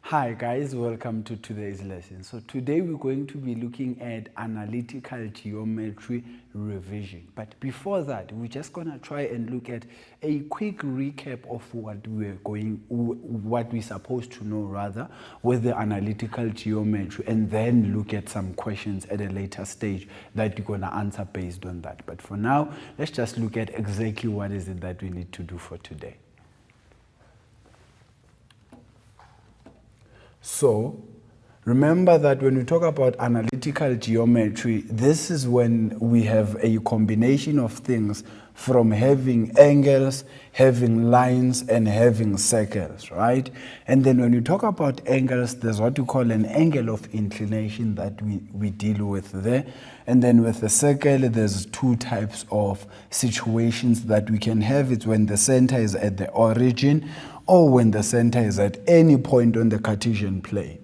Hi guys, welcome to today's lesson. So today we're going to be looking at analytical geometry revision. But before that, we're just going to try and look at a quick recap of what we're supposed to know rather with the analytical geometry, and then look at some questions at a later stage that you're going to answer based on that. But for now, let's just look at exactly what is it that we need to do for today. So remember that when we talk about analytical geometry, this is when we have a combination of things from having angles, having lines, and having circles, right? And then when you talk about angles, there's what you call an angle of inclination that we deal with there. And then with the circle, there's two types of situations that we can have. It's when the center is at the origin, or when the center is at any point on the Cartesian plane.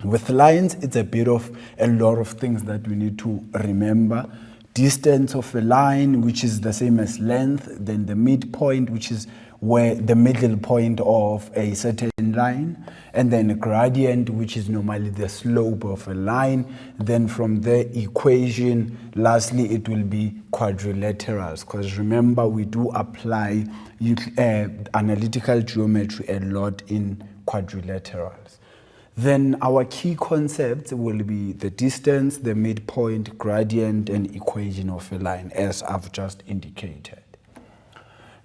With lines, it's a lot of things that we need to remember. Distance of a line, which is the same as length, then the midpoint, which is where the middle point of a certain line, and then a gradient, which is normally the slope of a line. Then from the equation, lastly, it will be quadrilaterals, because remember, we do apply analytical geometry a lot in quadrilaterals. Then our key concepts will be the distance, the midpoint, gradient, and equation of a line, as I've just indicated.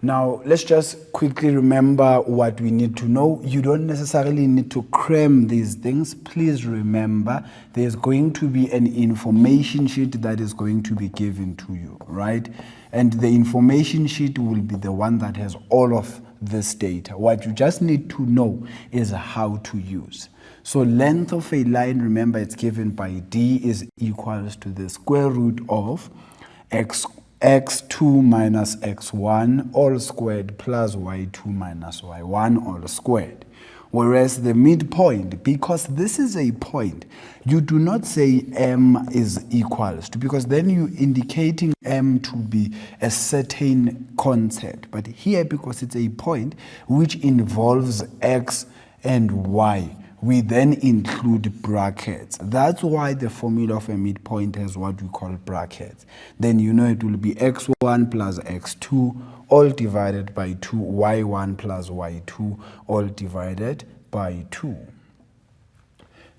Now, let's just quickly remember what we need to know. You don't necessarily need to cram these things. Please remember, there's going to be an information sheet that is going to be given to you, right? And the information sheet will be the one that has all of this data. What you just need to know is how to use. So length of a line, remember, it's given by d is equals to the square root of x2 minus x1 all squared plus y2 minus y1 all squared. Whereas the midpoint, because this is a point, you do not say m is equals to, because then you're indicating m to be a certain concept. But here, because it's a point which involves x and y, we then include brackets. That's why the formula of a midpoint has what we call brackets. Then you know it will be x1 plus x2 all divided by 2, y1 plus y2 all divided by 2.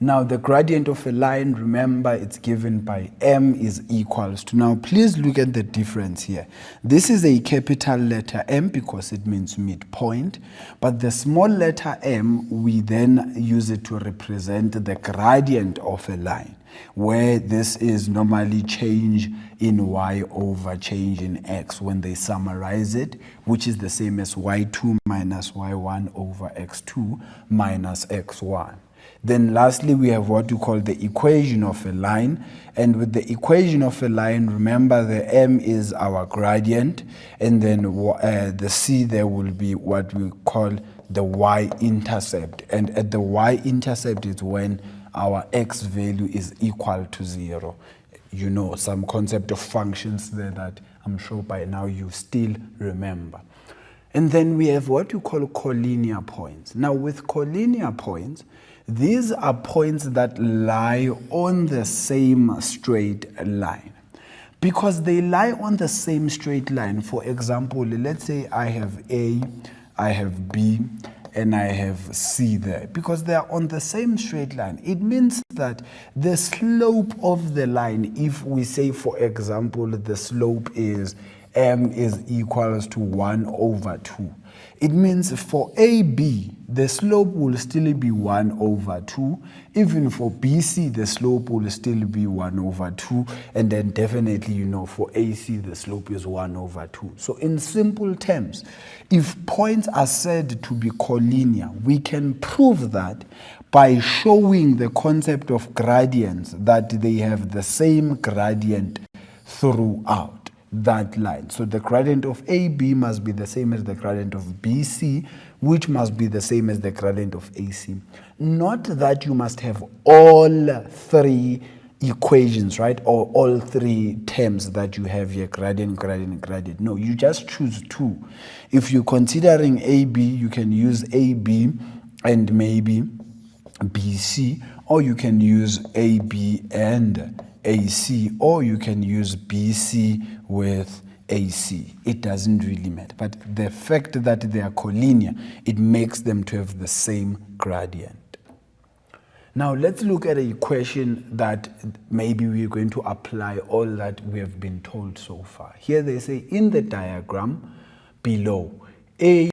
Now the gradient of a line, remember, it's given by m is equals to. Now please look at the difference here. This is a capital letter M because it means midpoint, but the small letter m, we then use it to represent the gradient of a line, where this is normally change in y over change in x when they summarize it, which is the same as y2 minus y1 over x2 minus x1. Then lastly, we have what you call the equation of a line. And with the equation of a line, remember the m is our gradient, and then the c there will be what we call the y-intercept. And at the y-intercept is when our x value is equal to 0. You know, some concept of functions there that I'm sure by now you still remember. And then we have what you call collinear points. Now with collinear points, these are points that lie on the same straight line. Because they lie on the same straight line, for example, let's say I have A, I have B, and I have C there. Because they are on the same straight line, it means that the slope of the line, if we say, for example, the slope is m is equals to 1 over 2. It means for AB, the slope will still be 1 over 2. Even for BC, the slope will still be 1 over 2. And then definitely, you know, for AC, the slope is 1 over 2. So in simple terms, if points are said to be collinear, we can prove that by showing the concept of gradients, that they have the same gradient throughout that line. So the gradient of AB must be the same as the gradient of BC, which must be the same as the gradient of AC. Not that you must have all three equations, right? Or all three terms that you have here, gradient, gradient, gradient. No, you just choose two. If you're considering AB, you can use AB and maybe BC, or you can use AB and AC, or you can use BC with AC. It doesn't really matter. But the fact that they are collinear, it makes them to have the same gradient. Now let's look at a equation that maybe we're going to apply all that we have been told so far. Here they say in the diagram below, A,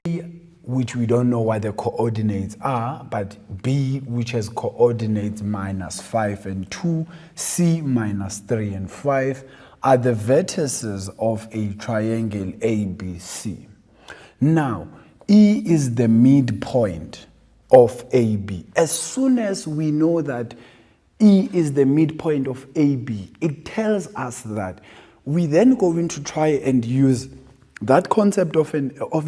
which we don't know what the coordinates are, but B, which has coordinates -5 and 2, C -3 and 5, are the vertices of a triangle ABC. Now, E is the midpoint of AB. As soon as we know that E is the midpoint of AB, it tells us that we then going to try and use that concept of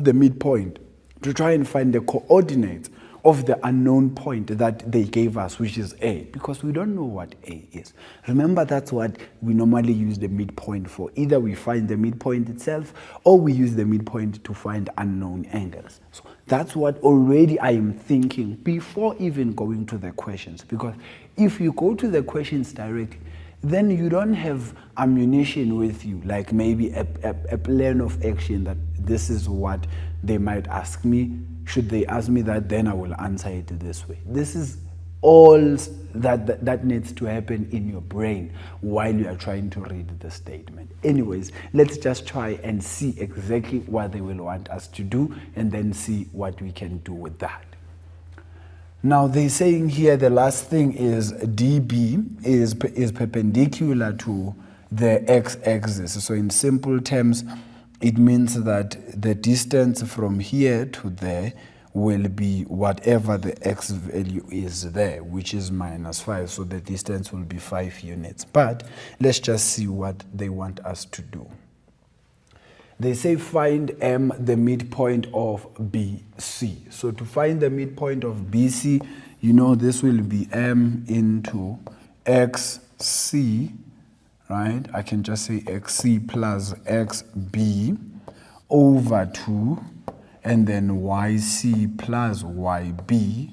the midpoint to try and find the coordinates of the unknown point that they gave us, which is A, because we don't know what A is. Remember, that's what we normally use the midpoint for. Either we find the midpoint itself, or we use the midpoint to find unknown angles. So that's what already I am thinking before even going to the questions, because if you go to the questions directly, then you don't have ammunition with you, like maybe a plan of action that this is what they might ask me. Should they ask me that, then I will answer it this way. This is all that needs to happen in your brain while you are trying to read the statement. Anyways, let's just try and see exactly what they will want us to do and then see what we can do with that. Now they're saying here the last thing is DB is perpendicular to the x-axis. So in simple terms, it means that the distance from here to there will be whatever the x value is there, which is -5. So the distance will be 5 units. But let's just see what they want us to do. They say find M, the midpoint of BC. So to find the midpoint of BC, you know this will be M into XC, right? I can just say XC plus XB over 2, and then YC plus YB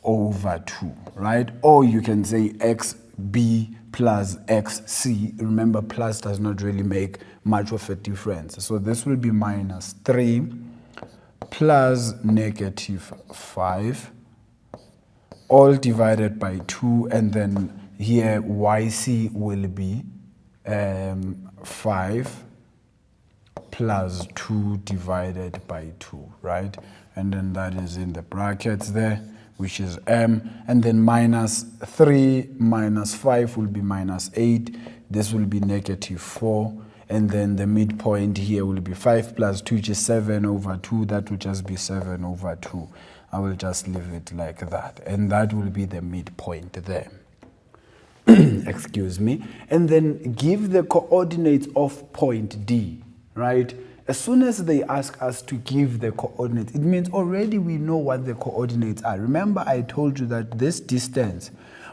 over 2, right? Or you can say XB plus XC. Remember, plus does not really make much of a difference. So this will be -3 plus -5, all divided by 2, and then here YC will be 5 plus 2 divided by 2, right? And then that is in the brackets there, which is M, and then -3 minus 5 will be -8. This will be -4, and then the midpoint here will be 5 plus 2, which is 7 over 2. That will just be 7 over 2. I will just leave it like that, and that will be the midpoint there. Excuse me. And then give the coordinates of point D, right? As soon as they ask us to give the coordinates, it means already we know what the coordinates are. Remember, I told you that this distance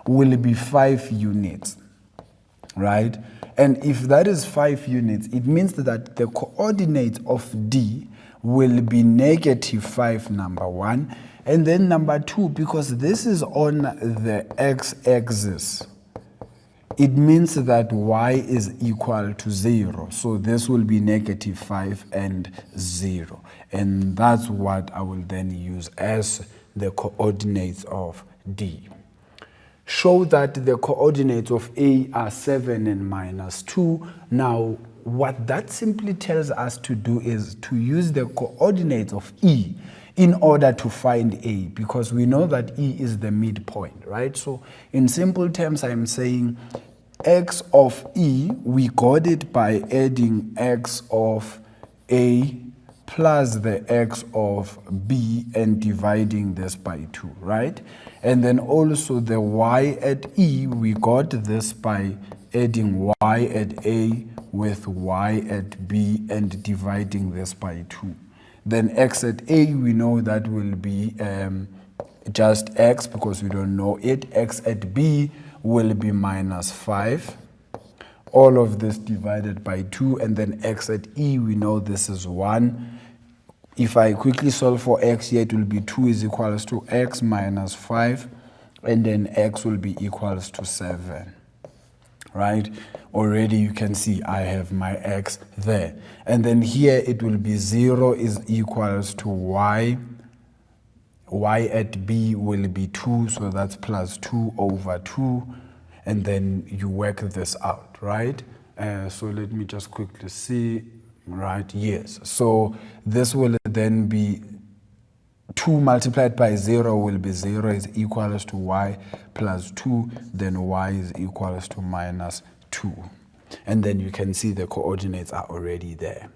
will be 5 units, right? And if that is 5 units, it means that the coordinates of D will be -5, number 1. And then number 2, because this is on the x-axis, it means that y is equal to 0. So this will be -5 and 0. And that's what I will then use as the coordinates of D. Show that the coordinates of A are 7 and -2. Now, what that simply tells us to do is to use the coordinates of E in order to find A, because we know that E is the midpoint, right? So in simple terms, I'm saying x of E, we got it by adding x of A plus the x of B and dividing this by 2, right? And then also the y at E, we got this by adding y at A with y at B and dividing this by 2. Then x at A, we know that will be just x because we don't know it. X at B will be -5. All of this divided by 2, and then x at E, we know this is 1. If I quickly solve for x here, it will be 2 is equals to x minus 5 and then x will be equals to 7. Right? Already you can see I have my x there. And then here it will be 0 is equals to y. Y at b will be 2, so that's plus 2 over 2. And then you work this out, right? So let me just quickly see. Right, yes. So this will then be 2 multiplied by 0 will be 0 is equals to y plus 2, then y is equals to minus 2. And then you can see the coordinates are already there.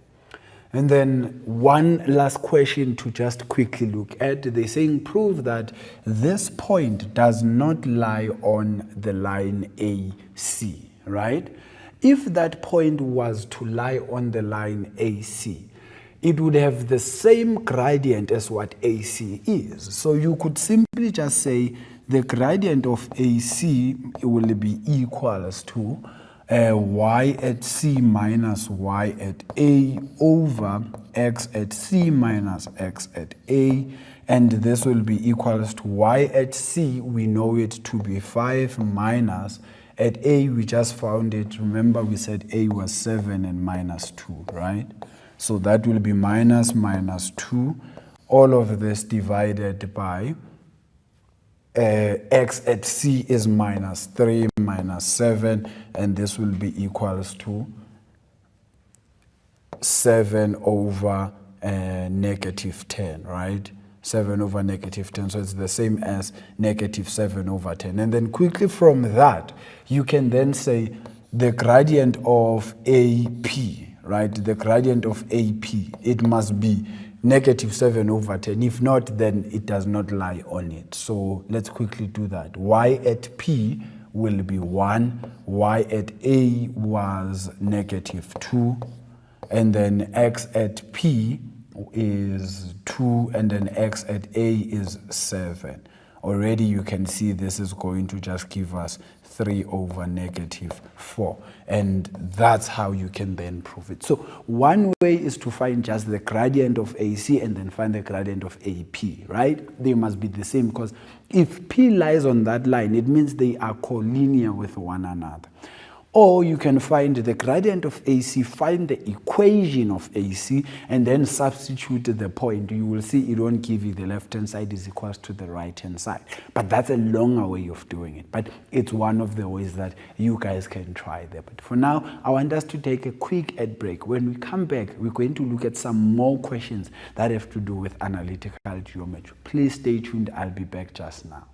And then one last question to just quickly look at. They're saying prove that this point does not lie on the line AC, right? If that point was to lie on the line AC, it would have the same gradient as what AC is. So you could simply just say the gradient of AC will be equals to y at C minus y at A over x at C minus x at A. And this will be equals to y at C, we know it to be 5 minus at A, we just found it. Remember we said A was 7 and minus 2, right? So that will be minus 2, all of this divided by x at C is minus 3 minus 7, and this will be equals to 7 over negative 10, right? 7 over negative 10, so it's the same as negative 7 over 10. And then quickly from that, you can then say the gradient of AP, right? The gradient of AP, it must be negative 7 over 10. If not, then it does not lie on it. So let's quickly do that. Y at P will be 1. Y at A was negative 2. And then X at P is 2. And then X at A is 7. Already you can see this is going to just give us 3 over negative 4. And that's how you can then prove it. So one way is to find just the gradient of AC and then find the gradient of AP, right? They must be the same, because if P lies on that line, it means they are collinear with one another. Or you can find the gradient of AC, find the equation of AC, and then substitute the point. You will see it won't give you the left-hand side is equals to the right-hand side. But that's a longer way of doing it. But it's one of the ways that you guys can try there. But for now, I want us to take a quick ad break. When we come back, we're going to look at some more questions that have to do with analytical geometry. Please stay tuned. I'll be back just now.